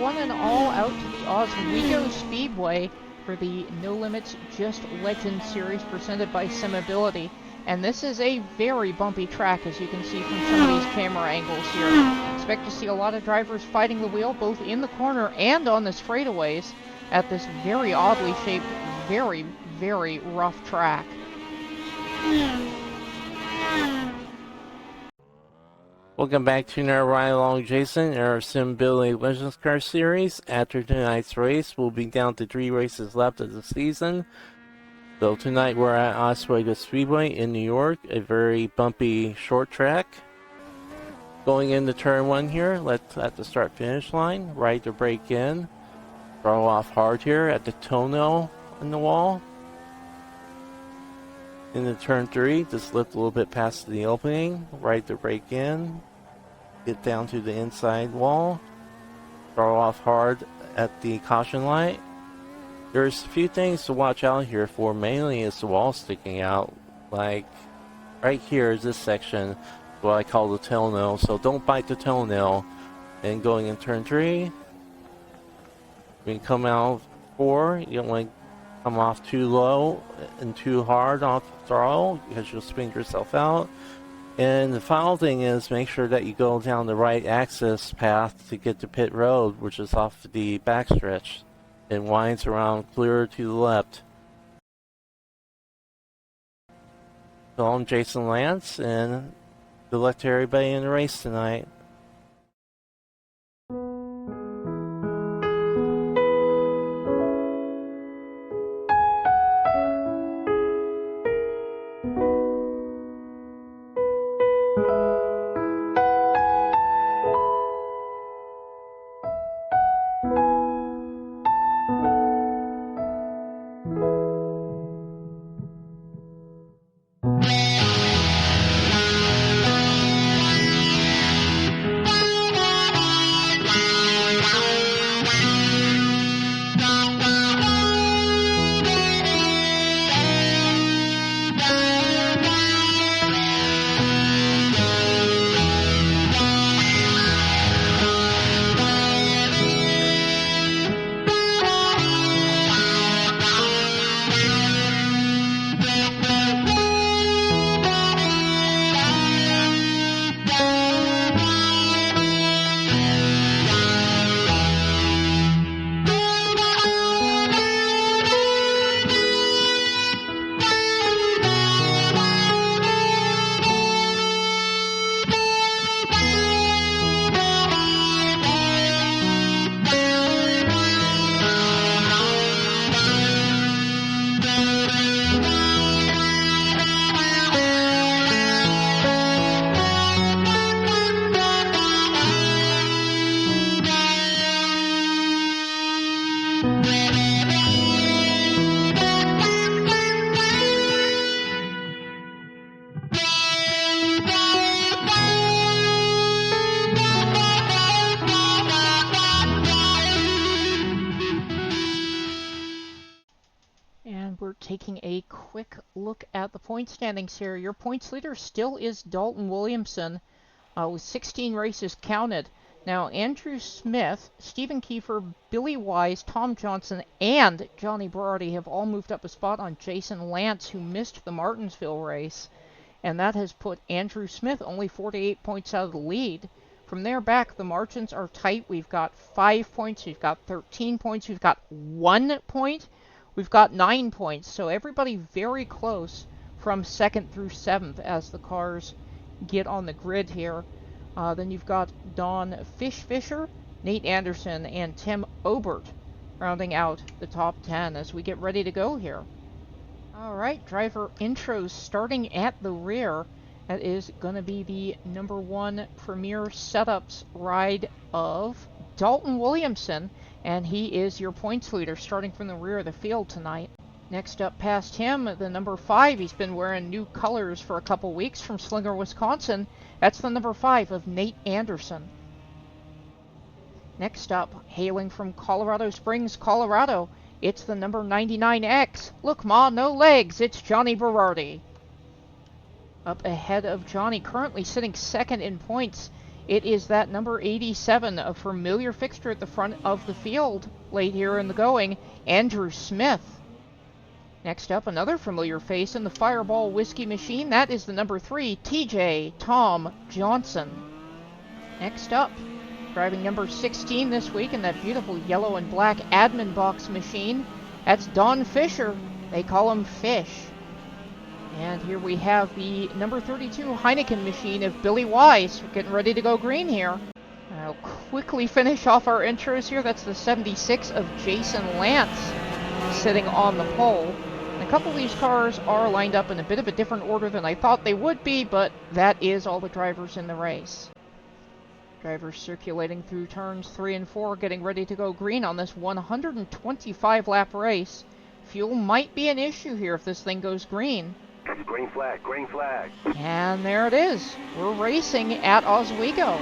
one and all out to the Osweego Speedway for the No Limits Just Legend Series presented by Simability. And this is a very bumpy track, as you can see from some of these camera angles here. Expect to see a lot of drivers fighting the wheel, both in the corner and on the straightaways, at this very oddly shaped, very, very rough track. Welcome back to another ride along Jason in our Simability Legends Car Series. After tonight's race, we'll be down to 3 races left of the season. So tonight we're at Osweego Speedway in New York, a very bumpy short track. Going into turn 1 here, let's at the start finish line, right to brake in. Throw off hard here at the toenail in the wall. Into turn 3, just lift a little bit past the opening, right to brake in. Get down to the inside wall. Throw off hard at the caution light. There's a few things to watch out here for. Mainly is the wall sticking out. Like right here is this section, what I call the toenail. So don't bite the toenail. And going in turn 3, when you come out 4, you don't want to come off too low and too hard off the throttle because you'll spin yourself out. And the final thing is make sure that you go down the right access path to get to pit road, which is off the backstretch. It winds around clear to the left. So I'm Jason Lance, and good luck to everybody in the race tonight. Taking a quick look at the point standings here. Your points leader still is Dalton Williamson with 16 races counted. Now Andrew Smith, Stephen Kiefer, Billy Wise, Tom Johnson, and Johnny Berardi have all moved up a spot on Jason Lance, who missed the Martinsville race. And that has put Andrew Smith only 48 points out of the lead. From there back, the margins are tight. We've got 5 points, we've got 13 points, we've got 1 point. We've got 9 points, so everybody very close from 2nd through 7th as the cars get on the grid here. Then you've got Don Fisher, Nate Anderson, and Tim Obert rounding out the top 10 as we get ready to go here. Alright, driver intros starting at the rear. That is going to be the number 1 Premier Setups ride of Dalton Williamson. And he is your points leader starting from the rear of the field tonight. Next up past him, the number 5. He's been wearing new colors for a couple weeks from Slinger, Wisconsin. That's the number 5 of Nate Anderson. Next up, hailing from Colorado Springs, Colorado, it's the number 99X. Look, Ma, no legs. It's Johnny Berardi. Up ahead of Johnny, currently sitting 2nd in points, It is that number 87, a familiar fixture at the front of the field late here in the going, Andrew Smith. Next up, another familiar face in the Fireball Whiskey Machine. That is the number 3, TJ Tom Johnson. Next up, driving number 16 this week in that beautiful yellow and black admin box machine, that's Don Fisher. They call him Fish. And here we have the number 32 Heineken machine of Billy Wise. We're getting ready to go green here. I'll quickly finish off our intros here. That's the 76 of Jason Lance sitting on the pole. And a couple of these cars are lined up in a bit of a different order than I thought they would be, but that is all the drivers in the race. Drivers circulating through turns 3 and 4, getting ready to go green on this 125 lap race. Fuel might be an issue here if this thing goes green. Green flag, green flag. And there it is. We're racing at Osweego.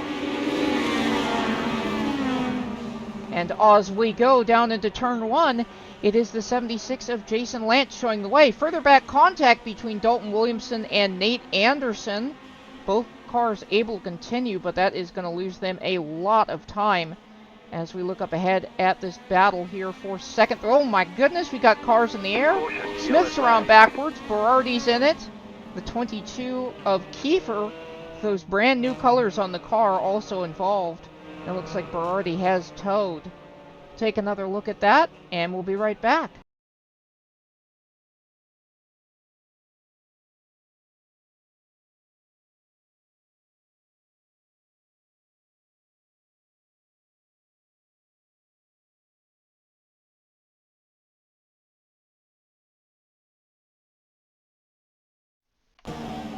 And Osweego down into turn 1. It is the 76 of Jason Lance showing the way. Further back, contact between Dalton Williamson and Nate Anderson. Both cars able to continue, but that is going to lose them a lot of time as we look up ahead at this battle here for second. Oh my goodness, we got cars in the air. Smith's around backwards. Berardi's in it. The 22 of Kiefer, those brand new colors on the car, also involved. It looks like Berardi has towed. Take another look at that, and we'll be right back.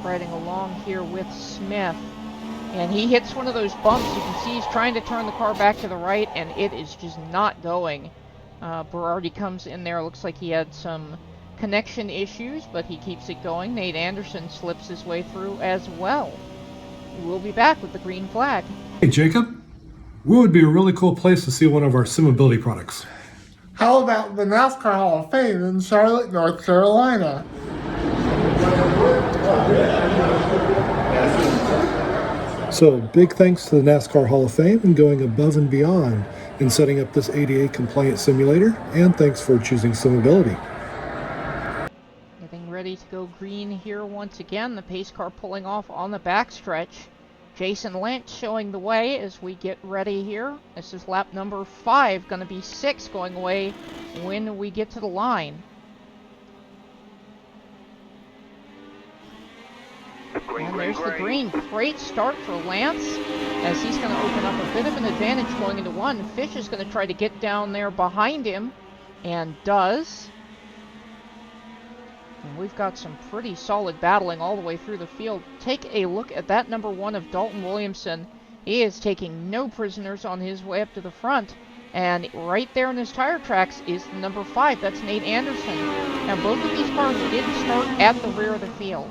Riding along here with Smith, and he hits one of those bumps. You can see he's trying to turn the car back to the right, and it is just not going. Berardi comes in there. Looks like he had some connection issues, but he keeps it going. Nate Anderson slips his way through as well. We'll be back with the green flag. Hey Jacob, where would be a really cool place to see one of our SimAbility products? How about the NASCAR Hall of Fame in Charlotte, North Carolina? So big thanks to the NASCAR Hall of Fame and going above and beyond in setting up this ADA compliant simulator, and thanks for choosing SimAbility. Getting ready to go green here once again. The pace car pulling off on the backstretch. Jason Lance showing the way as we get ready here. This is lap number 5, going to be 6 going away when we get to the line. And there's the green. Great start for Lance as he's going to open up a bit of an advantage going into 1. Fish is going to try to get down there behind him, and does. And we've got some pretty solid battling all the way through the field. Take a look at that number 1 of Dalton Williamson. He is taking no prisoners on his way up to the front. And right there in his tire tracks is the number 5. That's Nate Anderson. Now both of these cars did start at the rear of the field.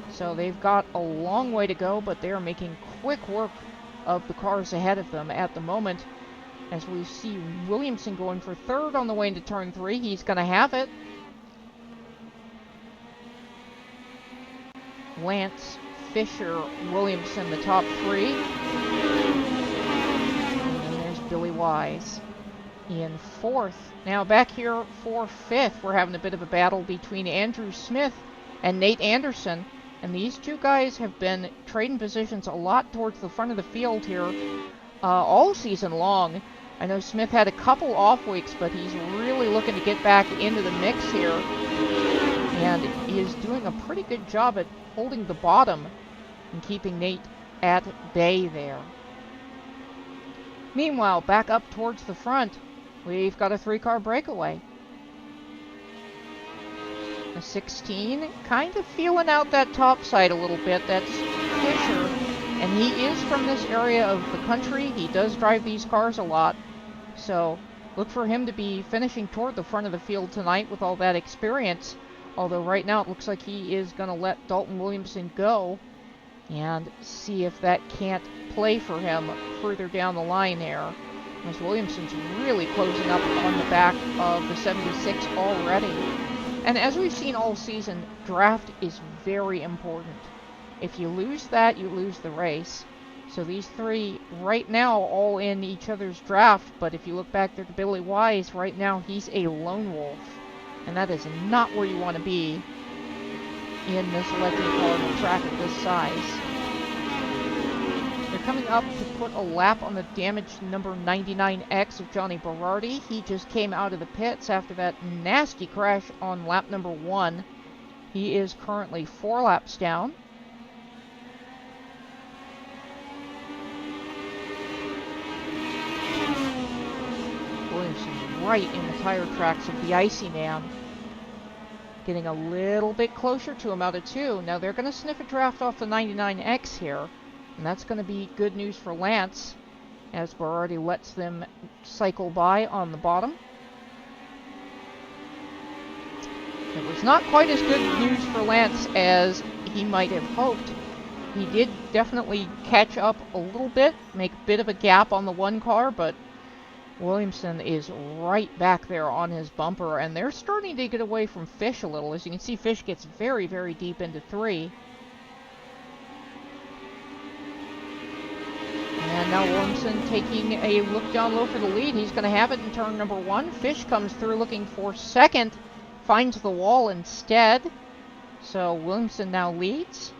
So they've got a long way to go, but they are making quick work of the cars ahead of them at the moment. As we see Williamson going for 3rd on the way into turn 3. He's going to have it. Lance, Fisher, Williamson, the top 3. And then there's Billy Wise in 4th. Now back here for 5th, we're having a bit of a battle between Andrew Smith and Nate Anderson. And these two guys have been trading positions a lot towards the front of the field here all season long. I know Smith had a couple off weeks, but he's really looking to get back into the mix here. And he is doing a pretty good job at holding the bottom and keeping Nate at bay there. Meanwhile, back up towards the front, we've got a 3-car breakaway. A 16, kind of feeling out that top side a little bit. That's Fisher, and he is from this area of the country. He does drive these cars a lot, so look for him to be finishing toward the front of the field tonight with all that experience. Although right now it looks like he is going to let Dalton Williamson go and see if that can't play for him further down the line there. As Williamson's really closing up on the back of the 76 already. And as we've seen all season, draft is very important. If you lose that, you lose the race. So these three right now all in each other's draft, but if you look back there to Billy Wise, right now he's a lone wolf. And that is not where you want to be in this electric car on a track of this size. They're coming up to put a lap on the damaged number 99X of Johnny Berardi. He just came out of the pits after that nasty crash on lap number 1. He is currently 4 laps down. Williamson right in the tire tracks of the Icy Man. Getting a little bit closer to him out of 2. Now they're going to sniff a draft off the 99X here. And that's going to be good news for Lance, as Berardi lets them cycle by on the bottom. It was not quite as good news for Lance as he might have hoped. He did definitely catch up a little bit, make a bit of a gap on the 1 car, but Williamson is right back there on his bumper, and they're starting to get away from Fish a little. As you can see, Fish gets very, very deep into 3. And now Williamson taking a look down low for the lead. He's going to have it in turn number 1. Fish comes through looking for second. Finds the wall instead. So Williamson now leads.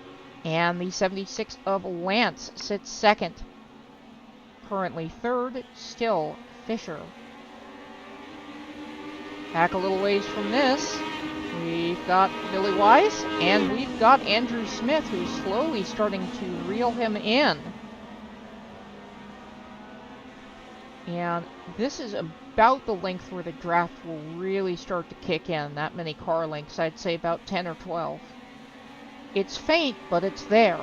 And the 76 of Lance sits second. Currently third, still Fisher. Back a little ways from this, we've got Billy Wise. And we've got Andrew Smith, who's slowly starting to reel him in. And this is about the length where the draft will really start to kick in. That many car lengths, I'd say about 10 or 12. It's faint, but it's there.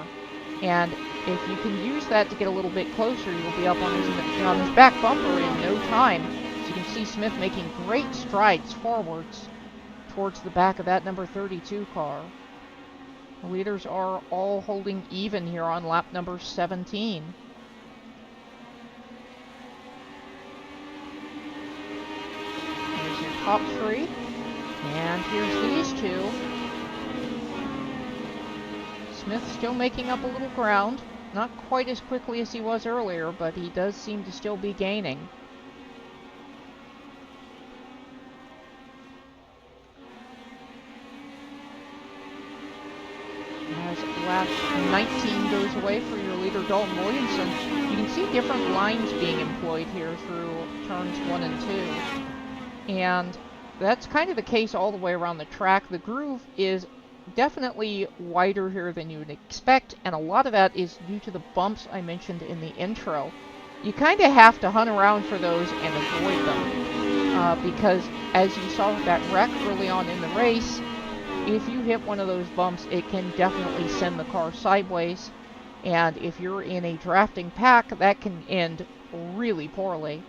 And if you can use that to get a little bit closer, you'll be up on his back bumper in no time. So you can see Smith making great strides forwards towards the back of that number 32 car. The leaders are all holding even here on lap number 17. Top 3, and here's these 2. Smith still making up a little ground, not quite as quickly as he was earlier, but he does seem to still be gaining. As lap 19 goes away for your leader, Dalton Williamson, you can see different lines being employed here through turns 1 and 2. And that's kind of the case all the way around the track. The groove is definitely wider here than you would expect, and a lot of that is due to the bumps I mentioned in the intro. You kind of have to hunt around for those and avoid them, because as you saw with that wreck early on in the race, if you hit one of those bumps, it can definitely send the car sideways, and if you're in a drafting pack, that can end really poorly.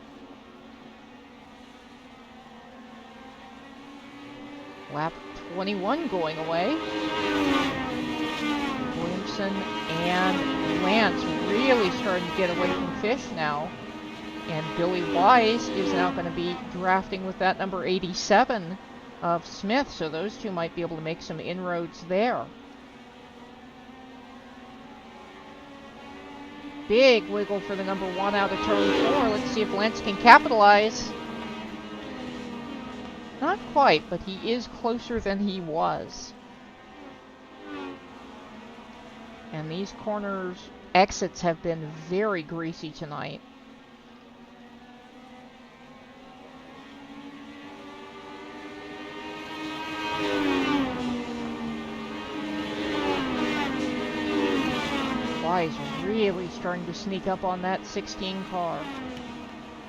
Lap 21 going away. Williamson and Lance really starting to get away from Fish now. And Billy Wise is now going to be drafting with that number 87 of Smith, so those 2 might be able to make some inroads there. Big wiggle for the number 1 out of turn 4. Let's see if Lance can capitalize. Not quite, but he is closer than he was. And these corners exits have been very greasy tonight. Wise really starting to sneak up on that 16 car.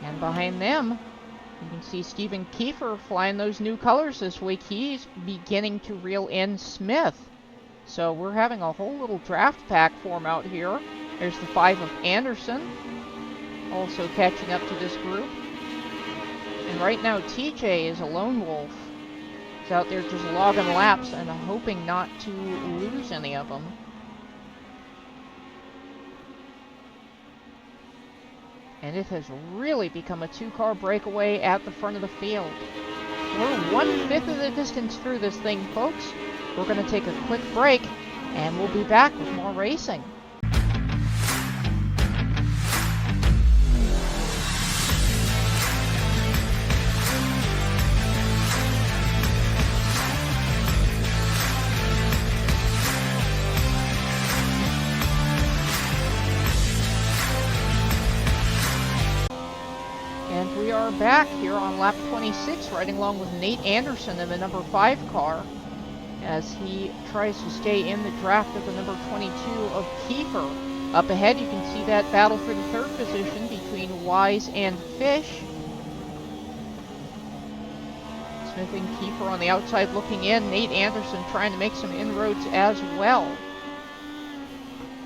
And behind them, you can see Stephen Kiefer flying those new colors this week. He's beginning to reel in Smith. So we're having a whole little draft pack form out here. There's the 5 of Anderson, also catching up to this group. And right now TJ is a lone wolf. He's out there just logging laps and hoping not to lose any of them. And it has really become a 2-car breakaway at the front of the field. We're 1/5 of the distance through this thing, folks. We're going to take a quick break, and we'll be back with more racing. are back here on lap 26, riding along with Nate Anderson in the number 5 car as he tries to stay in the draft of the number 22 of Kiefer. Up ahead, you can see that battle for the 3rd position between Wise and Fish. Smith and Kiefer on the outside looking in. Nate Anderson trying to make some inroads as well.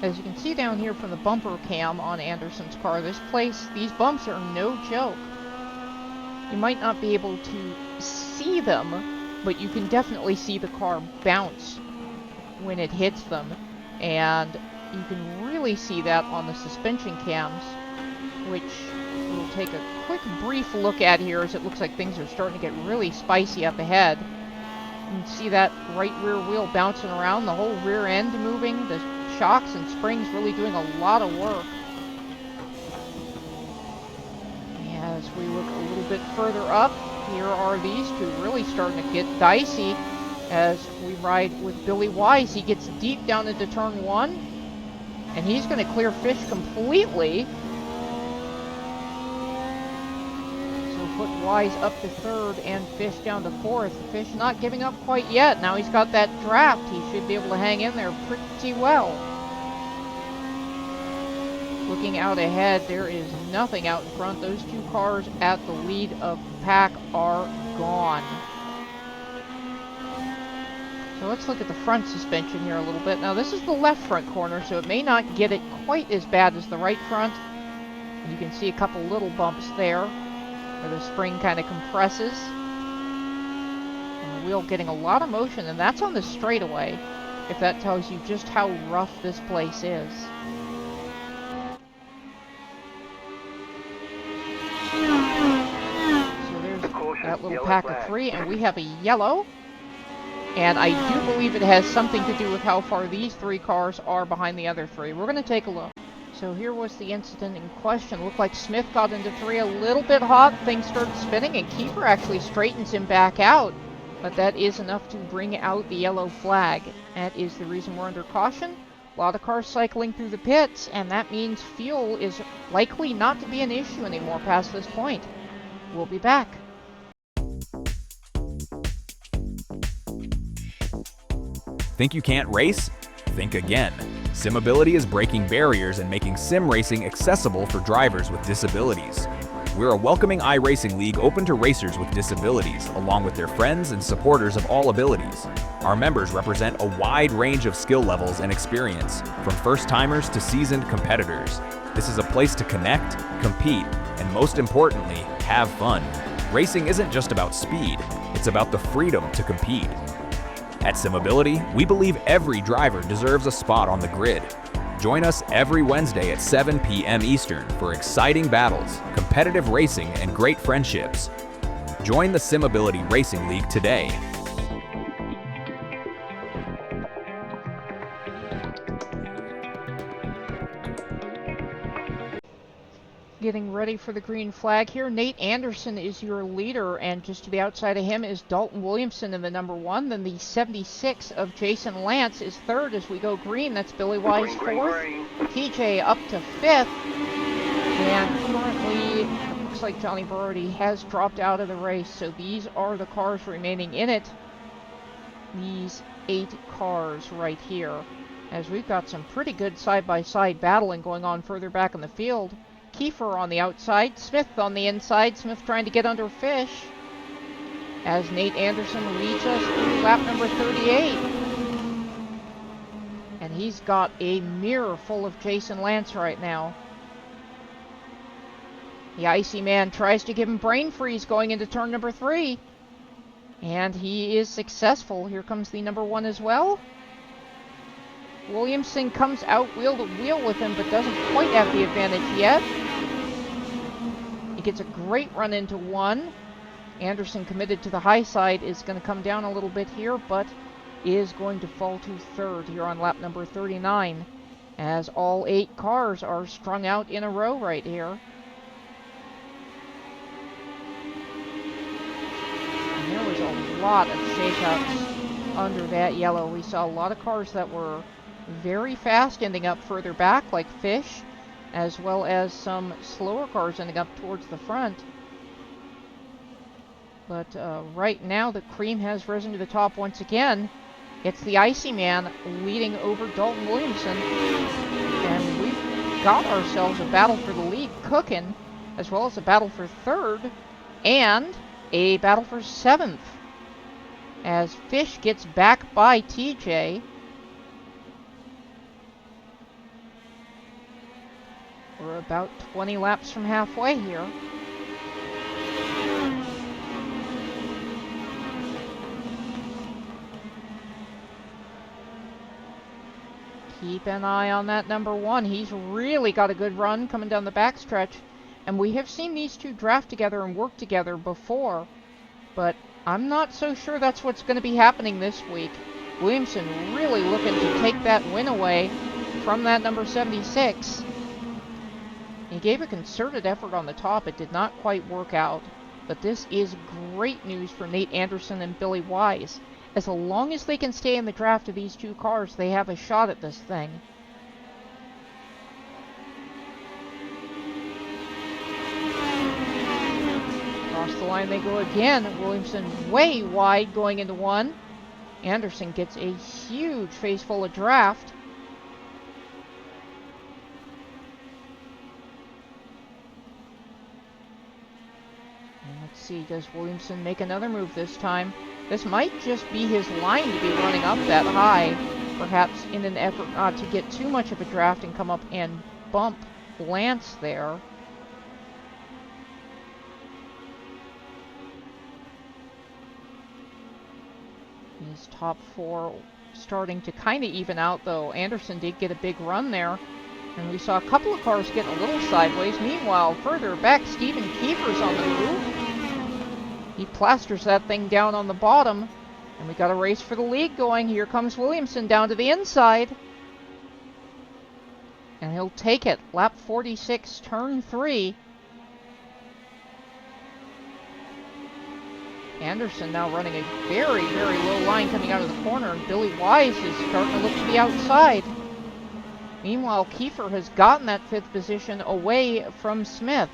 As you can see down here from the bumper cam on Anderson's car, these bumps are no joke. You might not be able to see them, but you can definitely see the car bounce when it hits them. And you can really see that on the suspension cams, which we'll take a quick brief look at here as it looks like things are starting to get really spicy up ahead. You can see that right rear wheel bouncing around, the whole rear end moving, the shocks and springs really doing a lot of work. As we look a little bit further up, here are these two really starting to get dicey as we ride with Billy Wise. He gets deep down into turn 1, and he's going to clear Fish completely. Put Wise up to 3rd and Fish down to 4th. Fish not giving up quite yet. Now he's got that draft. He should be able to hang in there pretty well. Looking out ahead, there is nothing out in front. Those 2 cars at the lead of the pack are gone. So let's look at the front suspension here a little bit. Now this is the left front corner, so it may not get it quite as bad as the right front. You can see a couple little bumps there, where the spring kind of compresses. And the wheel getting a lot of motion, and that's on the straightaway, if that tells you just how rough this place is. So there's that little pack of 3, and we have a yellow. And I do believe it has something to do with how far these 3 cars are behind the other 3. We're going to take a look. So here was the incident in question. Looked like Smith got into 3 a little bit hot. Things started spinning, and Kiefer actually straightens him back out. But that is enough to bring out the yellow flag. That is the reason we're under caution. A lot of cars cycling through the pits, and that means fuel is likely not to be an issue anymore past this point. We'll be back. Think you can't race? Think again. SimAbility is breaking barriers and making sim racing accessible for drivers with disabilities. We're a welcoming iRacing league open to racers with disabilities, along with their friends and supporters of all abilities. Our members represent a wide range of skill levels and experience, from first-timers to seasoned competitors. This is a place to connect, compete, and most importantly, have fun. Racing isn't just about speed, it's about the freedom to compete. At SimAbility, we believe every driver deserves a spot on the grid. Join us every Wednesday at 7 p.m. Eastern for exciting battles, competitive racing, and great friendships. Join the SimAbility Racing League today. Getting ready for the green flag here. Nate Anderson is your leader, and just to the outside of him is Dalton Williamson in the number 1. Then the 76 of Jason Lance is 3rd as we go green. That's Billy Wise 4th. TJ up to 5th. And currently, it looks like Johnny Brody has dropped out of the race, so these are the cars remaining in it. These 8 cars right here, as we've got some pretty good side-by-side battling going on further back in the field. Kiefer on the outside, Smith on the inside, Smith trying to get under Fish, as Nate Anderson leads us through lap number 38. And he's got a mirror full of Jason Lance right now. The Icy Man tries to give him brain freeze going into turn number 3. And he is successful. Here comes the number 1 as well. Williamson comes out wheel to wheel with him, but doesn't quite have the advantage yet. He gets a great run into 1. Anderson, committed to the high side, is going to come down a little bit here, but is going to fall to 3rd here on lap number 39, as all 8 cars are strung out in a row right here. And there was a lot of shakeups under that yellow. We saw a lot of cars that were very fast ending up further back, like Fish, as well as some slower cars ending up towards the front. But right now, the cream has risen to the top once again. It's the Icy Man leading over Dalton Williamson. And we've got ourselves a battle for the lead cooking, as well as a battle for third, and a battle for seventh. As Fish gets back by TJ. We're about 20 laps from halfway here. Keep an eye on that number 1. He's really got a good run coming down the backstretch. And we have seen these two draft together and work together before. But I'm not so sure that's what's going to be happening this week. Williamson really looking to take that win away from that number 76. He gave a concerted effort on the top. It did not quite work out. But this is great news for Nate Anderson and Billy Wise. As long as they can stay in the draft of these two cars, they have a shot at this thing. Across the line they go again. Williamson way wide going into 1. Anderson gets a huge face full of draft. And let's see, does Williamson make another move this time? This might just be his line to be running up that high, perhaps in an effort not to get too much of a draft and come up and bump Lance there. His top 4 starting to kind of even out, though. Anderson did get a big run there, and we saw a couple of cars getting a little sideways. Meanwhile, further back, Stephen Kiefer's on the move. He plasters that thing down on the bottom, and we got a race for the lead going. Here comes Williamson down to the inside, and he'll take it. Lap 46, turn 3. Anderson now running a very, very low line coming out of the corner, and Billy Wise is starting to look to the outside. Meanwhile, Kiefer has gotten that 5th position away from Smith.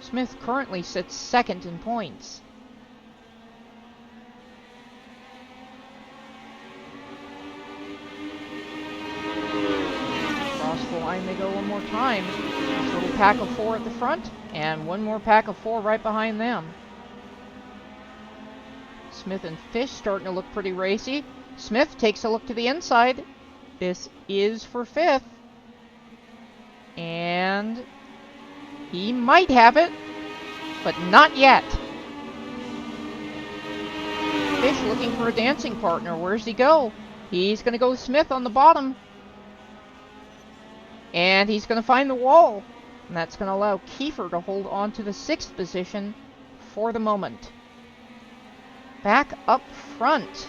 Smith currently sits 2nd in points. Across the line they go one more time. This little pack of 4 at the front, and one more pack of 4 right behind them. Smith and Fish starting to look pretty racy. Smith takes a look to the inside. This is for 5th. And he might have it, but not yet. Fish looking for a dancing partner. Where's he go? He's going to go Smith on the bottom. And he's going to find the wall. And that's going to allow Kiefer to hold on to the 6th position for the moment. Back up front.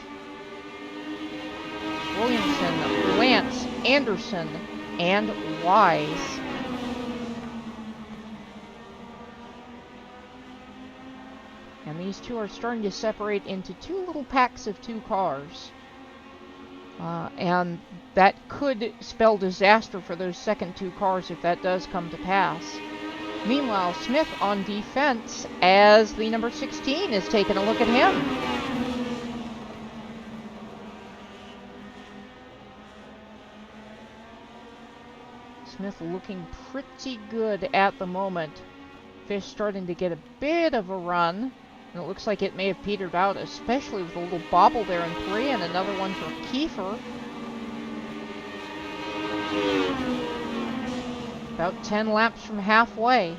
Williamson, Lance, Anderson, and Wise. And these two are starting to separate into 2 little packs of 2 cars. And that could spell disaster for those second 2 cars if that does come to pass. Meanwhile, Smith on defense as the number 16 is taking a look at him. Smith looking pretty good at the moment. Fish starting to get a bit of a run. And it looks like it may have petered out, especially with a little bobble there in 3 and another one for Kiefer. About 10 laps from halfway.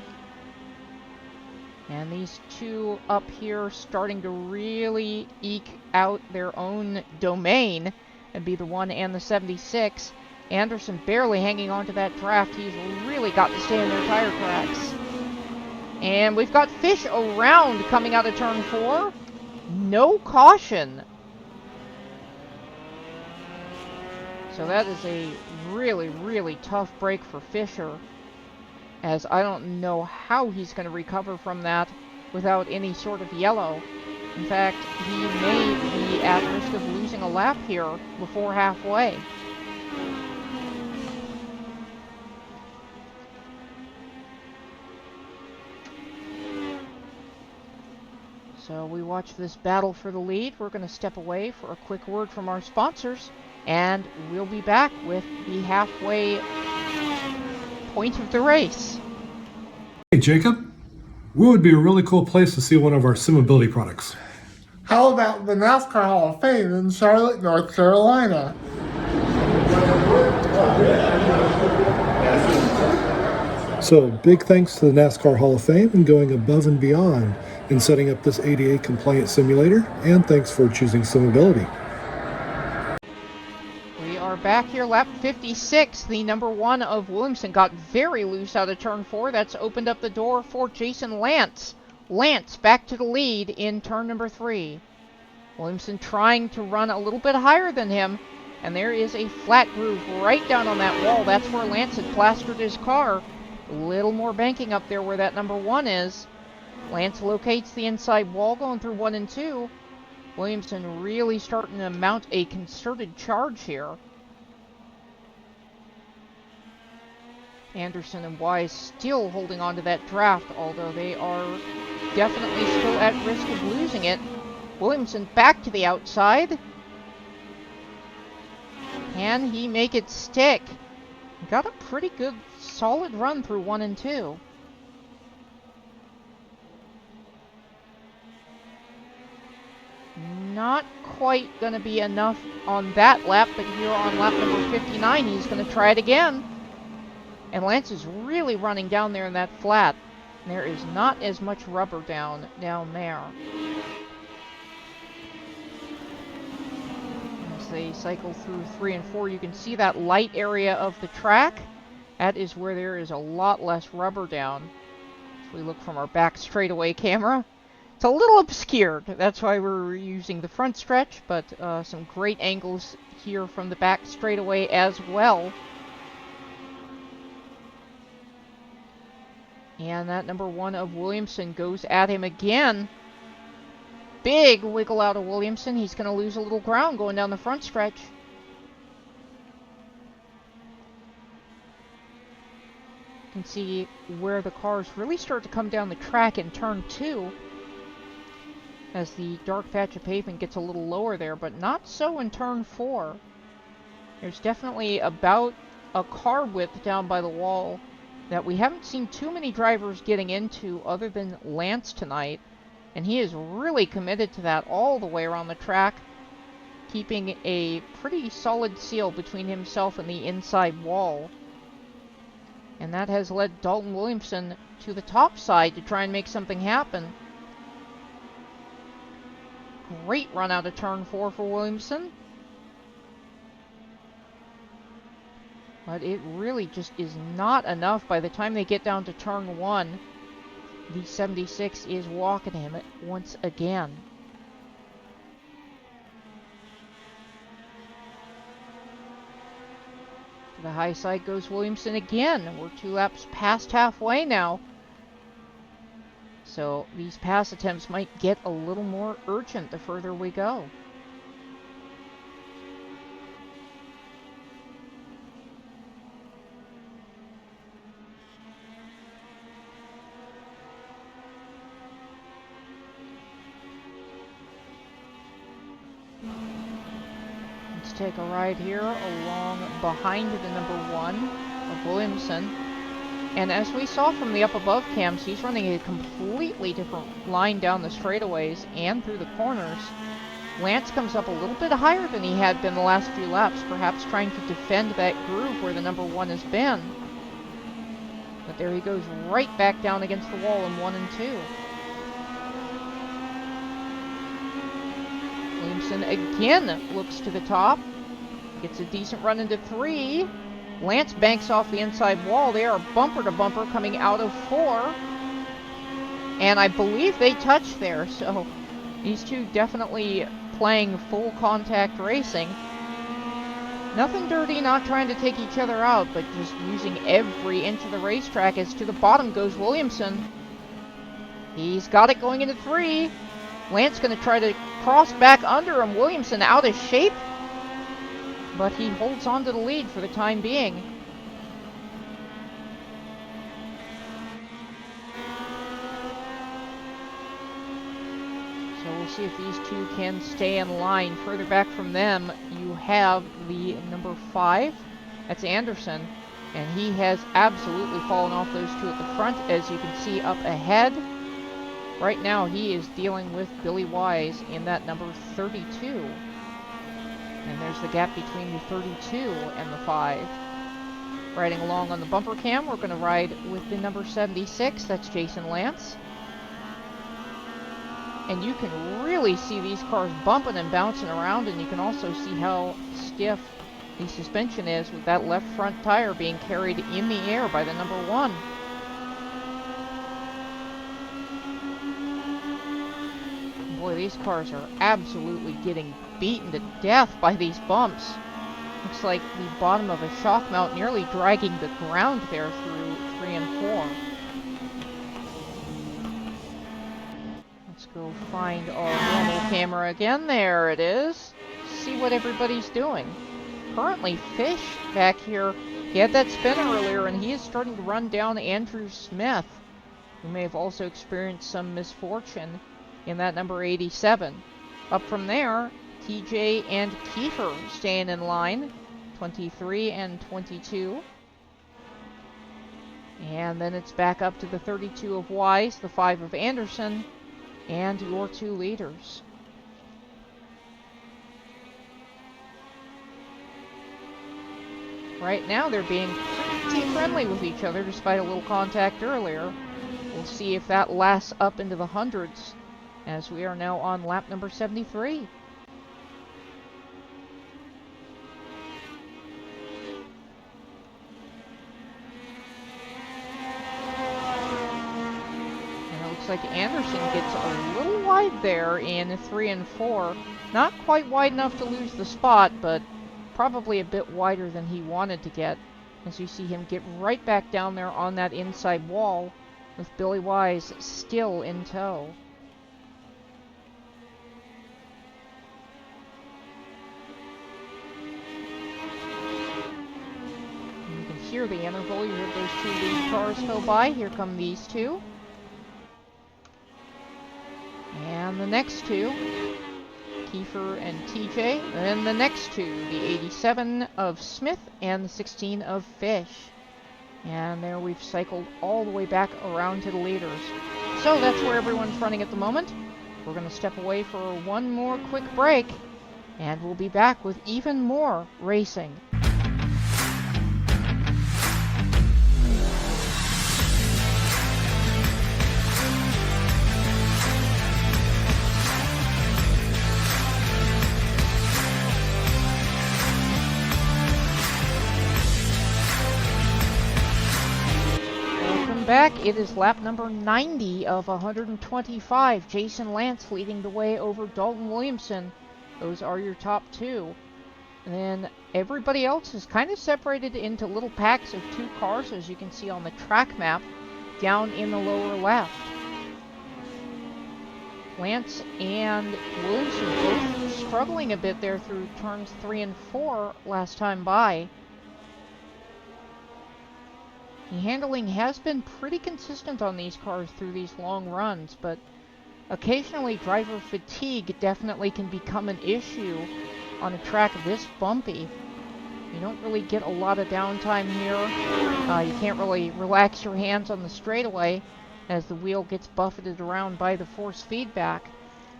And these two up here starting to really eke out their own domain and be the 1 and the 76. Anderson barely hanging on to that draft. He's really got to stay in their tire tracks. And we've got Fish around coming out of turn 4. No caution. So that is a really, really tough break for Fisher, as I don't know how he's going to recover from that without any sort of yellow. In fact, he may be at risk of losing a lap here before halfway. So we watch this battle for the lead. We're going to step away for a quick word from our sponsors, and we'll be back with the halfway point of the race. Hey, Jacob, where would be a really cool place to see one of our SimAbility products? How about the NASCAR Hall of Fame in Charlotte, North Carolina? So, big thanks to the NASCAR Hall of Fame and going above and beyond in setting up this ADA compliant simulator, and thanks for choosing SimAbility. We are back here, lap 56. The number 1 of Williamson got very loose out of turn 4. That's opened up the door for Jason Lance. Lance back to the lead in turn number 3. Williamson trying to run a little bit higher than him, and there is a flat groove right down on that wall. That's where Lance had plastered his car. A little more banking up there where that number 1 is. Lance locates the inside wall going through 1 and 2. Williamson really starting to mount a concerted charge here. Anderson and Wise still holding on to that draft, although they are definitely still at risk of losing it. Williamson back to the outside. Can he make it stick? Got a pretty good solid run through 1 and 2. Not quite going to be enough on that lap, but here on lap number 59, he's going to try it again. And Lance is really running down there in that flat. There is not as much rubber down there. As they cycle through 3 and 4, you can see that light area of the track. That is where there is a lot less rubber down. If we look from our back straightaway camera, it's a little obscured. That's why we're using the front stretch, but some great angles here from the back straightaway as well. And that number 1 of Williamson goes at him again. Big wiggle out of Williamson. He's going to lose a little ground going down the front stretch. You can see where the cars really start to come down the track in turn 2. As the dark patch of pavement gets a little lower there, but not so in turn 4. There's definitely about a car width down by the wall that we haven't seen too many drivers getting into other than Lance tonight. And he is really committed to that all the way around the track, keeping a pretty solid seal between himself and the inside wall. And that has led Dalton Williamson to the top side to try and make something happen. Great run out of turn 4 for Williamson. But it really just is not enough. By the time they get down to turn 1, the 76 is walking him once again. To the high side goes Williamson again. We're 2 laps past halfway now. So these pass attempts might get a little more urgent the further we go. Let's take a ride here along behind the number 1 of Williamson. And as we saw from the up above cams, he's running a completely different line down the straightaways and through the corners. Lance comes up a little bit higher than he had been the last few laps, perhaps trying to defend that groove where the number 1 has been. But there he goes right back down against the wall in 1 and 2. Williamson again looks to the top. Gets a decent run into 3. Lance banks off the inside wall. They are bumper to bumper coming out of 4. And I believe they touch there. So these two definitely playing full contact racing. Nothing dirty, not trying to take each other out, but just using every inch of the racetrack. As to the bottom goes Williamson. He's got it going into 3. Lance going to try to cross back under him. Williamson out of shape, but he holds on to the lead for the time being. see if these two can stay in line. Further back from them, you have the number 5. That's Anderson. And he has absolutely fallen off those two at the front, as you can see up ahead. Right now, he is dealing with Billy Wise in that number 32. And there's the gap between the 32 and the 5. Riding along on the bumper cam, we're going to ride with the number 76. That's Jason Lance. And you can really see these cars bumping and bouncing around, and you can also see how stiff the suspension is with that left front tire being carried in the air by the number 1. Boy, these cars are absolutely getting beaten to death by these bumps. Looks like the bottom of a shock mount nearly dragging the ground there through 3 and 4. Let's go find our normal camera again. There it is. See what everybody's doing. Currently, Fish back here, he had that spin earlier, and he is starting to run down Andrew Smith, who may have also experienced some misfortune in that number 87. Up from there, TJ and Kiefer staying in line, 23 and 22. And then it's back up to the 32 of Wise, the 5 of Anderson, and your 2 leaders. Right now they're being pretty friendly with each other despite a little contact earlier. We'll see if that lasts up into the hundreds, as we are now on lap number 73. Like Anderson gets a little wide there in 3 and 4. Not quite wide enough to lose the spot, but probably a bit wider than he wanted to get, as you see him get right back down there on that inside wall with Billy Wise still in tow. And you can hear the interval. You heard those 2 lead cars go by. Here come these 2. And the next 2, Kiefer and TJ. And the next 2, the 87 of Smith and the 16 of Fish. And there we've cycled all the way back around to the leaders. So that's where everyone's running at the moment. We're going to step away for one more quick break, and we'll be back with even more racing. Back, it is lap number 90 of 125. Jason Lance leading the way over Dalton Williamson. Those are your top 2. And then everybody else is kind of separated into little packs of 2 cars, as you can see on the track map down in the lower left. Lance and Williamson both struggling a bit there through turns 3 and 4 last time by. The handling has been pretty consistent on these cars through these long runs, but occasionally driver fatigue definitely can become an issue on a track this bumpy. You don't really get a lot of downtime here. You can't really relax your hands on the straightaway as the wheel gets buffeted around by the force feedback.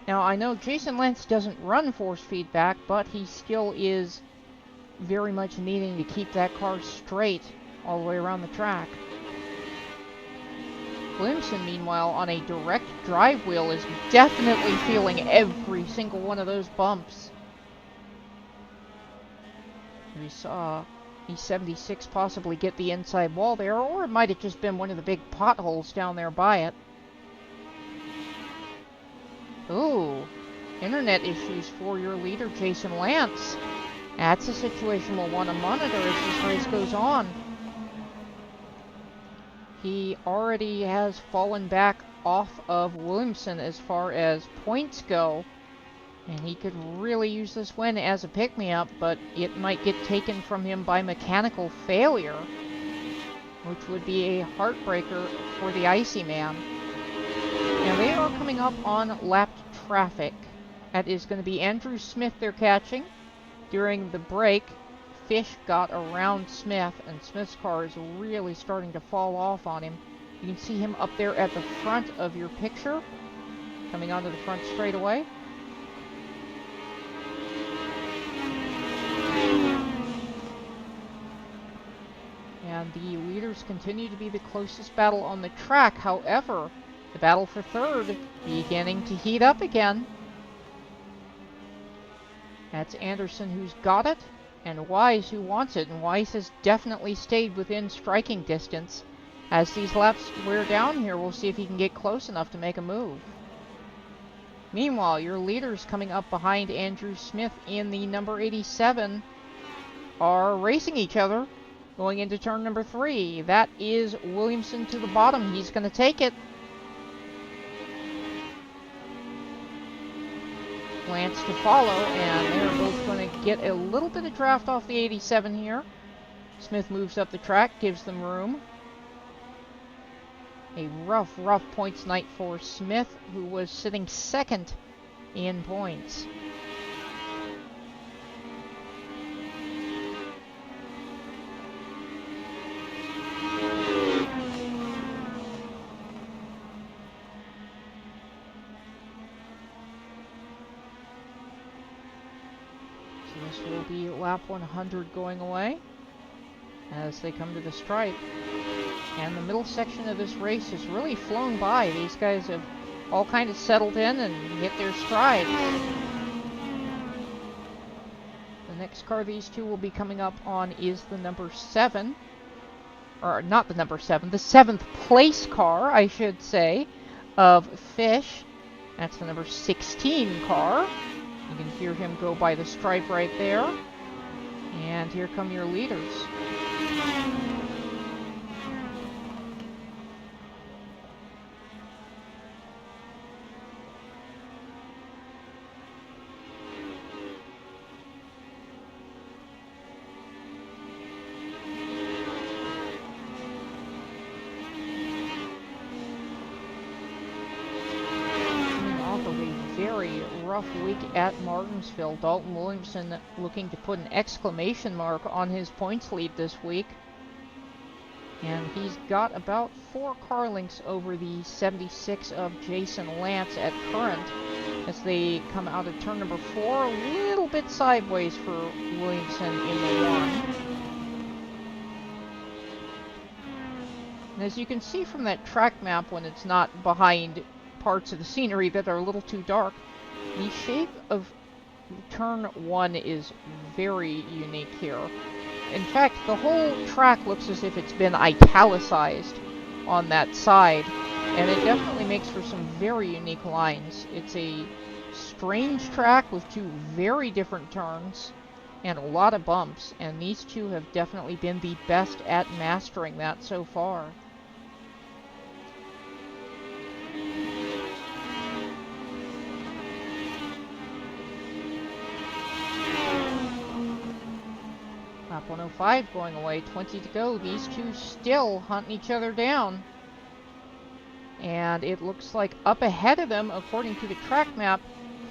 Now, I know Jason Lance doesn't run force feedback, but he still is very much needing to keep that car straight all the way around the track. Williamson, meanwhile, on a direct drive wheel, is definitely feeling every single one of those bumps. We saw E76 possibly get the inside wall there, or it might have just been one of the big potholes down there by it. Ooh, internet issues for your leader, Jason Lance. That's a situation we'll want to monitor as this race goes on. He already has fallen back off of Williamson as far as points go, and he could really use this win as a pick-me-up, but it might get taken from him by mechanical failure, which would be a heartbreaker for the Icy Man. Now they are coming up on lap traffic. That is going to be Andrew Smith they're catching. During the break, Fish got around Smith, and Smith's car is really starting to fall off on him. You can see him up there at the front of your picture, coming onto the front straightaway. And the leaders continue to be the closest battle on the track. However, the battle for third beginning to heat up again. That's Anderson who's got it, and Wise who wants it. And Wise has definitely stayed within striking distance. As these laps wear down here, we'll see if he can get close enough to make a move. Meanwhile, your leaders coming up behind Andrew Smith in the number 87 are racing each other going into turn number 3. That is Williamson to the bottom. He's going to take it. Lance to follow, and they're both going to get a little bit of draft off the 87 here. Smith moves up the track, gives them room. A rough points night for Smith, who was sitting second in points. This will be lap 100 going away as they come to the stripe. And the middle section of this race has really flown by. These guys have all kind of settled in and hit their stride. The next car these two will be coming up on is the number 7. Or not the number 7, the 7th place car, I should say, of Fish. That's the number 16 car. You can hear him go by the stripe right there. And here come your leaders. Very rough week at Martinsville. Dalton Williamson looking to put an exclamation mark on his points lead this week. And he's got about 4 car lengths over the 76 of Jason Lance at current as they come out of turn number 4. A little bit sideways for Williamson in the 1. And as you can see from that track map when it's not behind parts of the scenery that are a little too dark, the shape of turn 1 is very unique here. In fact, the whole track looks as if it's been italicized on that side, and it definitely makes for some very unique lines. It's a strange track with 2 very different turns and a lot of bumps, and these two have definitely been the best at mastering that so far. Lap 105 going away, 20 to go. These two still hunting each other down. And it looks like up ahead of them, according to the track map,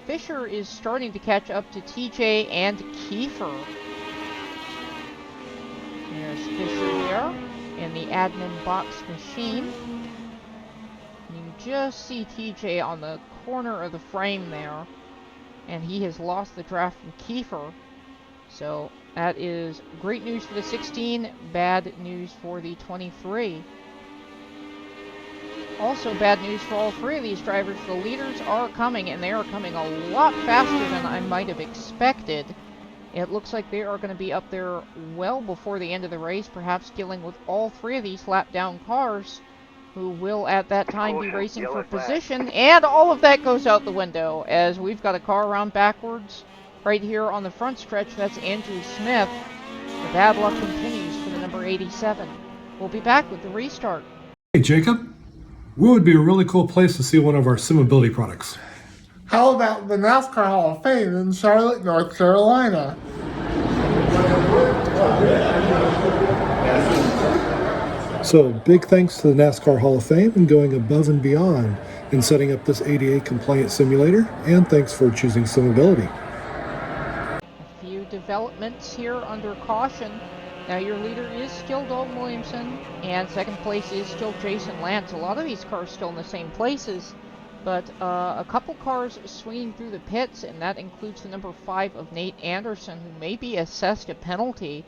Fisher is starting to catch up to TJ and Kiefer. There's Fisher there in the admin box machine. You can just see TJ on the corner of the frame there. And he has lost the draft from Kiefer. So that is great news for the 16, bad news for the 23. Also bad news for all 3 of these drivers. The leaders are coming, and they are coming a lot faster than I might have expected. It looks like they are going to be up there well before the end of the race, perhaps dealing with all 3 of these lap-down cars, who will at that time be racing for position. And all of that goes out the window, as we've got a car around backwards. Right here on the front stretch, that's Andrew Smith. The bad luck continues for the number 87. We'll be back with the restart. Hey, Jacob. Where would be a really cool place to see one of our SimAbility products? How about the NASCAR Hall of Fame in Charlotte, North Carolina? So, big thanks to the NASCAR Hall of Fame and going above and beyond in setting up this ADA compliant simulator, and thanks for choosing SimAbility. A few developments here under caution. Now your leader is still Dalton Williamson, and second place is still Jason Lance. A lot of these cars still in the same places, but a couple cars swinging through the pits, and that includes the number 5 of Nate Anderson, who may be assessed a penalty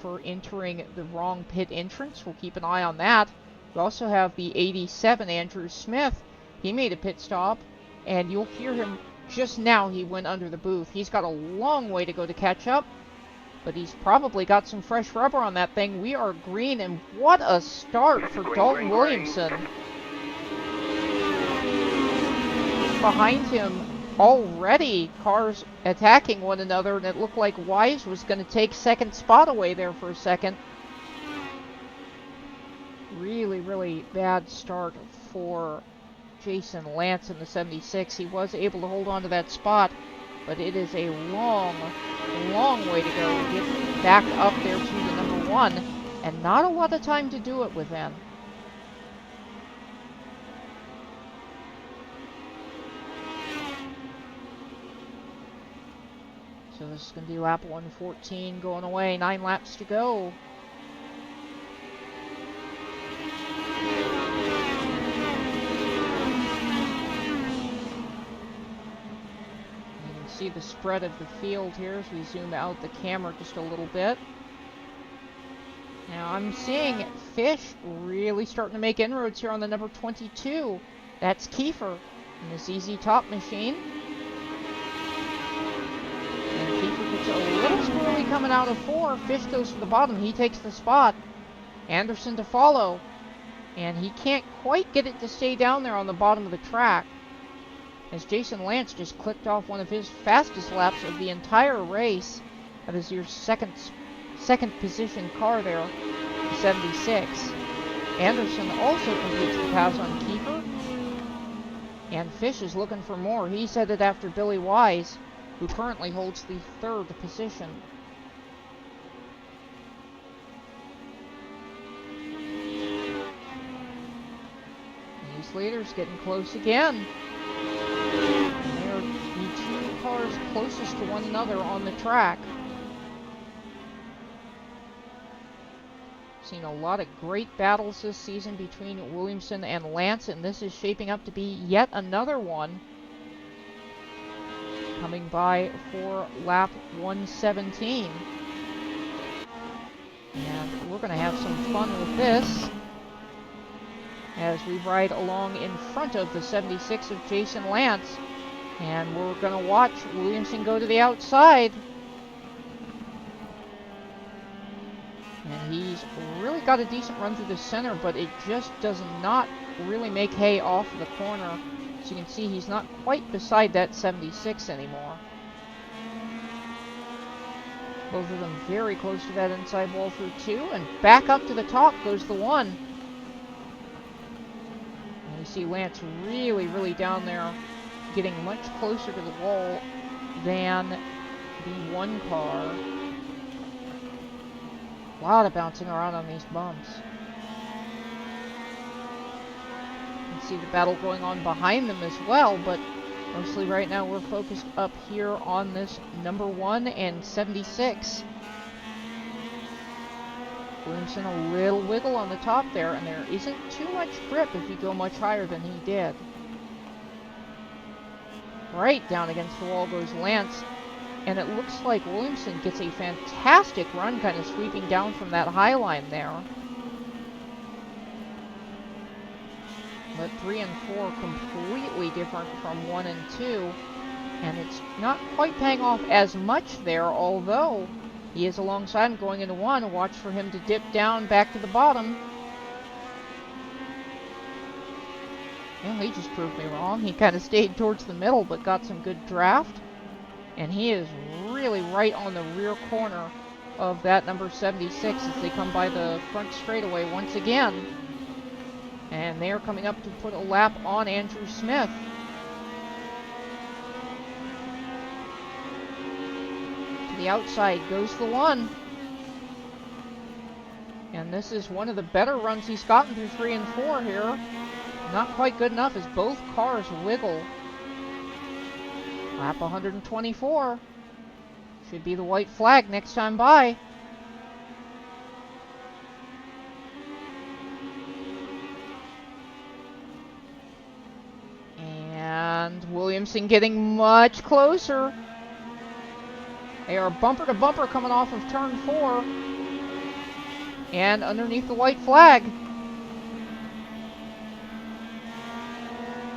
for entering the wrong pit entrance. We'll keep an eye on that. We also have the 87, Andrew Smith. He made a pit stop, and you'll hear him just now. He went under the booth. He's got a long way to go to catch up, but he's probably got some fresh rubber on that thing. We are green, and what a start for Dalton Williamson. Behind him, already cars attacking one another, and it looked like Wise was going to take second spot away there for a second. Really, really bad start for Jason Lance in the 76. He was able to hold on to that spot, but it is a long, long way to go to get back up there to the number 1, and not a lot of time to do it within. So this is going to be lap 114 going away, 9 laps to go. You can see the spread of the field here as we zoom out the camera just a little bit. Now I'm seeing Fish really starting to make inroads here on the number 22. That's Kiefer in the ZZ Top machine. And Kiefer gets a little squirrely coming out of 4. Fish goes to the bottom. He takes the spot. Anderson to follow. And he can't quite get it to stay down there on the bottom of the track, as Jason Lance just clicked off one of his fastest laps of the entire race. That is your second position car there, 76. Anderson also completes the pass on Kiefer. And Fish is looking for more. He's headed after Billy Wise, who currently holds the 3rd position. These leaders getting close again. And they are the 2 cars closest to one another on the track. Seen a lot of great battles this season between Williamson and Lance, and this is shaping up to be yet another one. Coming by for lap 117. And we're going to have some fun with this as we ride along in front of the 76 of Jason Lance. And we're going to watch Williamson go to the outside. And he's really got a decent run through the center, but it just does not really make hay off the corner. So you can see he's not quite beside that 76 anymore. Both of them very close to that inside wall through 2, and back up to the top goes the 1. And you see Lance really, really down there, getting much closer to the wall than the 1 car. A lot of bouncing around on these bumps. You can see the battle going on behind them as well, but mostly right now we're focused up here on this number 1 and 76. Williamson a little wiggle on the top there, and there isn't too much grip if you go much higher than he did. Right down against the wall goes Lance, and it looks like Williamson gets a fantastic run, kind of sweeping down from that high line there. But 3 and 4 completely different from 1 and 2, and it's not quite paying off as much there, although he is alongside him going into 1. Watch for him to dip down back to the bottom. Well, he just proved me wrong. He kind of stayed towards the middle, but got some good draft. And he is really right on the rear corner of that number 76 as they come by the front straightaway once again. And they are coming up to put a lap on Andrew Smith. To the outside goes the 1. And this is one of the better runs he's gotten through 3 and 4 here. Not quite good enough as both cars wiggle. Lap 124. Should be the white flag next time by. And Williamson getting much closer. They are bumper to bumper coming off of turn 4. And underneath the white flag.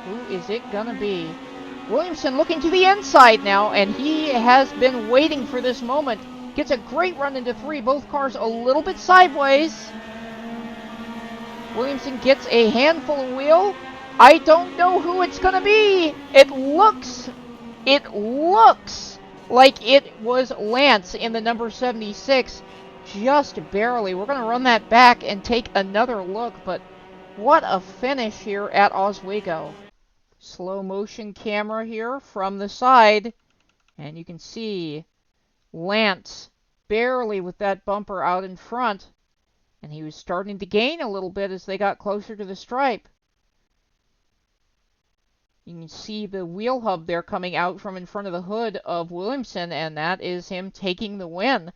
Who is it gonna be? Williamson looking to the inside now, and he has been waiting for this moment. Gets a great run into 3. Both cars a little bit sideways. Williamson gets a handful of wheel. I don't know who it's gonna be. It looks like it was Lance in the number 76. Just barely. We're gonna run that back and take another look, but what a finish here at Oswego. Slow motion camera here from the side, and you can see Lance barely with that bumper out in front, and he was starting to gain a little bit as they got closer to the stripe. You can see the wheel hub there coming out from in front of the hood of Williamson, and that is him taking the win.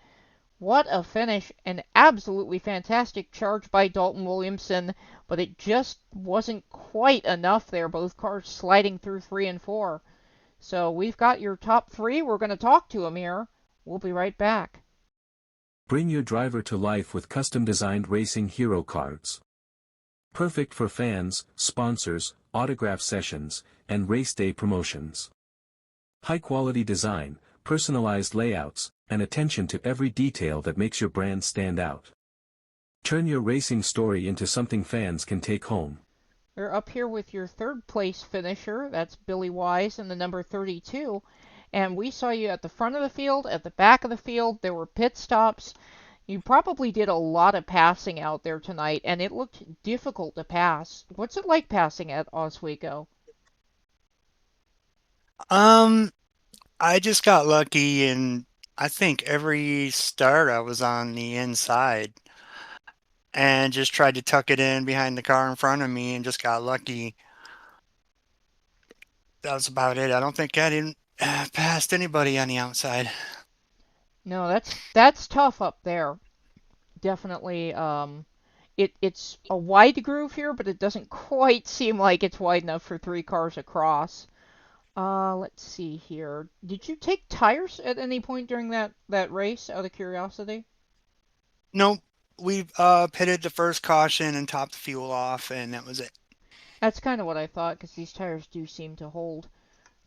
What a finish. An absolutely fantastic charge by Dalton Williamson, but it just wasn't quite enough there. Both cars sliding through 3 and 4. So we've got your top 3. We're going to talk to them here. We'll be right back. Bring your driver to life with custom-designed racing hero cards. Perfect for fans, sponsors, autograph sessions, and race day promotions. High-quality design, personalized layouts, and attention to every detail that makes your brand stand out. Turn your racing story into something fans can take home. We're up here with your 3rd place finisher. That's Billy Wise in the number 32. And we saw you at the front of the field, at the back of the field. There were pit stops. You probably did a lot of passing out there tonight, and it looked difficult to pass. What's it like passing at Oswego? I just got lucky, and I think every start I was on the inside and just tried to tuck it in behind the car in front of me and just got lucky. That was about it. I don't think I didn't passed anybody on the outside. No, that's tough up there. Definitely. It's a wide groove here, but it doesn't quite seem like it's wide enough for 3 cars across. Let's see here. Did you take tires at any point during that race, out of curiosity? Nope. We pitted the first caution and topped the fuel off, and that was it. That's kind of what I thought, because these tires do seem to hold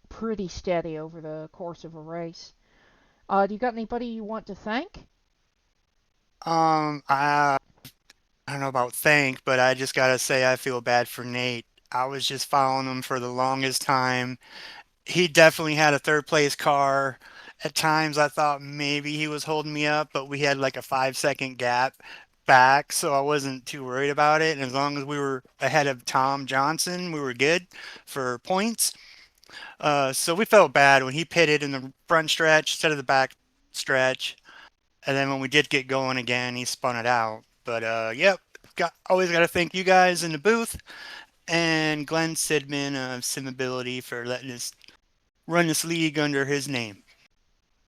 pretty steady over the course of a race. Do you got anybody you want to thank? I don't know about thank, but I just gotta say I feel bad for Nate. I was just following him for the longest time. He definitely had a third place car. At times I thought maybe he was holding me up, but we had like a 5 second gap back, so I wasn't too worried about it. And as long as we were ahead of Tom Johnson, we were good for points. So we felt bad when he pitted in the front stretch instead of the back stretch. And then when we did get going again, he spun it out. But yep, always got to thank you guys in the booth and Glenn Sidman of Simability for letting us run this league under his name.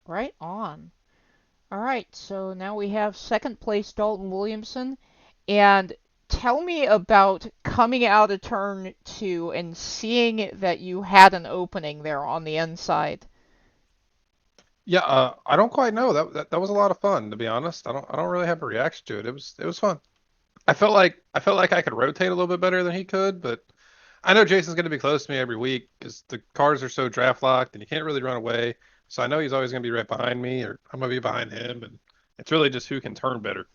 Right on. All right, so now we have 2nd place Dalton Williamson. And tell me about coming out of turn 2 and seeing that you had an opening there on the inside. Yeah, I don't quite know. That was a lot of fun, to be honest. I don't really have a reaction to it. It was fun. I felt like I could rotate a little bit better than he could, but I know Jason's going to be close to me every week because the cars are so draft locked and you can't really run away. So I know he's always going to be right behind me, or I'm going to be behind him, and it's really just who can turn better.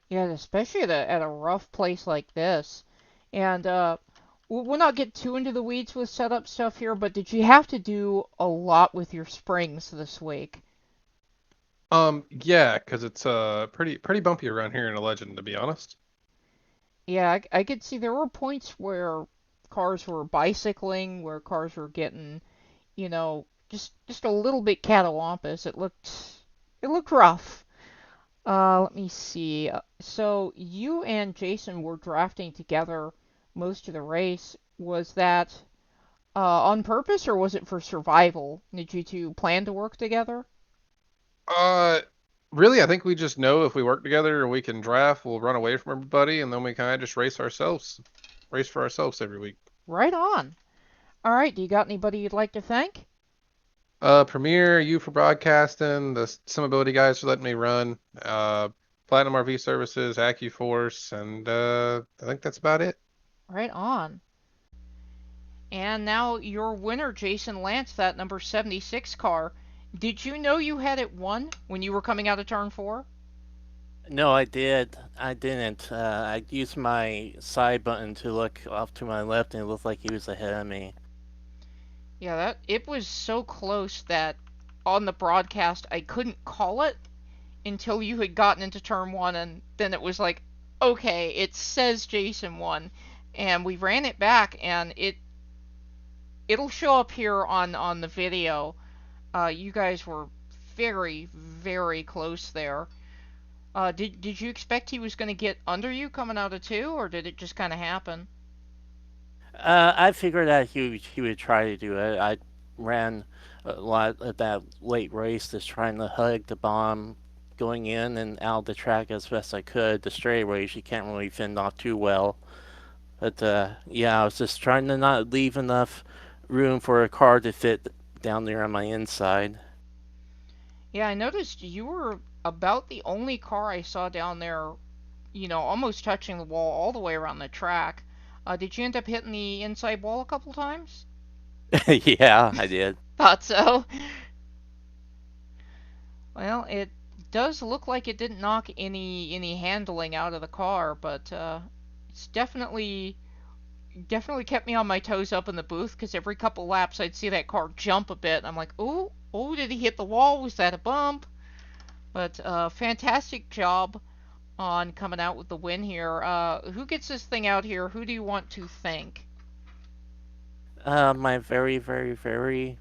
Yeah, especially at a rough place like this. And we'll not get too into the weeds with setup stuff here, but did you have to do a lot with your springs this week? Yeah, because it's pretty bumpy around here in a Legend, to be honest. Yeah, I could see there were points where cars were bicycling, where cars were getting, just a little bit catawampus. It looked rough. Let me see. So you and Jason were drafting together most of the race. Was that on purpose or was it for survival? Did you two plan to work together? Uh, really, I think we just know if we work together and we can draft, we'll run away from everybody, and then we kind of just race for ourselves every week. Right on. All right, do you got anybody you'd like to thank? Premiere, you for broadcasting, the Sim Ability guys for letting me run, Platinum RV Services, AccuForce, and I think that's about it. Right on. And now your winner, Jason Lance, that number 76 car. Did you know you had it won when you were coming out of turn 4? No, I did. I didn't. I used my side button to look off to my left, and it looked like he was ahead of me. Yeah, that it was so close that on the broadcast I couldn't call it until you had gotten into turn 1, and then it was like, okay, it says Jason won. And we ran it back, and it'll show up here on the video. You guys were very, very close there. Did you expect he was going to get under you coming out of 2, or did it just kind of happen? I figured that he would try to do it. I ran a lot of that late race just trying to hug the bomb going in and out of the track as best I could. The straightaways you can't really fend off too well. But yeah, I was just trying to not leave enough room for a car to fit down there on my inside. Yeah, I noticed you were about the only car I saw down there, almost touching the wall all the way around the track. Did you end up hitting the inside wall a couple times? Yeah, I did. Thought so. Well, it does look like it didn't knock any handling out of the car, but it's definitely kept me on my toes up in the booth because every couple laps I'd see that car jump a bit, and I'm like, oh, did he hit the wall? Was that a bump? But fantastic job on coming out with the win here. Who gets this thing out here? Who do you want to thank? My very, very, very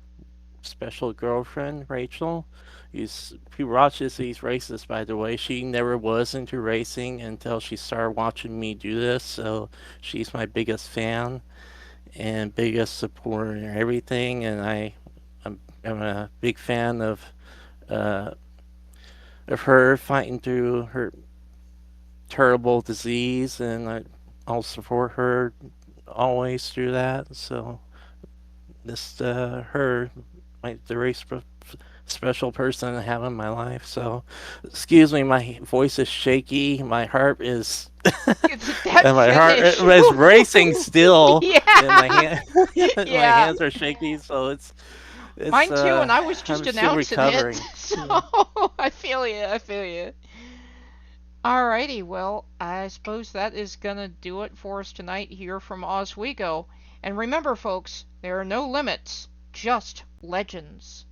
special girlfriend, Rachel. Who watches these races, by the way. She never was into racing until she started watching me do this, so she's my biggest fan and biggest supporter in everything. And I'm a big fan uh, of her fighting through her terrible disease, and I'll support her always through that. So this her, the race special person I have in my life. So, excuse me, my voice is shaky. My heart is, That and my heart finish. is racing still, and my Yeah. hand, my Yeah. hands are shaky. So it's Mine too, and I was just I'm still announcing it. recovering. So I feel you. I feel you. Alrighty, well, I suppose that is gonna do it for us tonight here from Oswego. And remember, folks, there are no limits, just legends.